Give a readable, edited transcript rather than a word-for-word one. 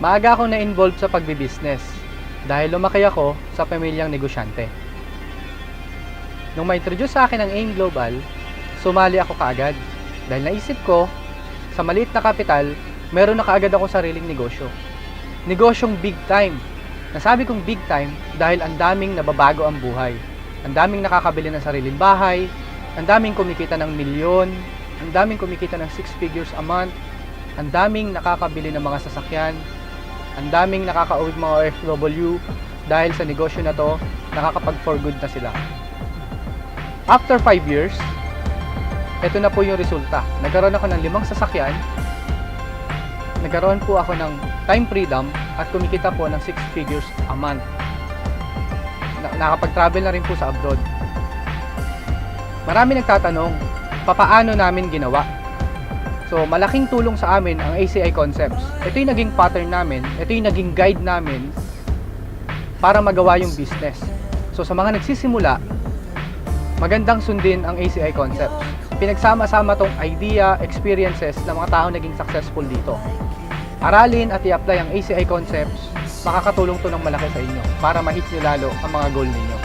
Maaga akong na-involved sa pagbibusiness dahil lumaki ako sa pamilyang negosyante. Nung ma-introduce sa akin ang AIM Global, sumali ako kaagad dahil naisip ko, sa maliit na kapital, meron na kaagad ako sariling negosyo. Negosyong big time. Nasabi kong big time dahil ang daming nababago ang buhay. Ang daming nakakabili ng sariling bahay, ang daming kumikita ng milyon, ang daming kumikita ng 6 figures a month, ang daming nakakabili ng mga sasakyan, ang daming nakakauwing mga OFW dahil sa negosyo na to, nakakapag-for good na sila. After 5 years, ito na po yung resulta. Nagkaroon ako ng 5 sasakyan, nagkaroon po ako ng time freedom at kumikita po ng 6 figures a month. Nakapag-travel na rin po sa abroad. Marami nagtatanong, papaano namin ginawa? So, malaking tulong sa amin ang ACI Concepts. Ito yung naging pattern namin, ito yung naging guide namin para magawa yung business. So, sa mga nagsisimula, magandang sundin ang ACI Concepts. Pinagsama-sama tong idea, experiences ng mga tao naging successful dito. Aralin at i-apply ang ACI Concepts, makakatulong to ng malaki sa inyo para ma-hit nyo lalo ang mga goal ninyo.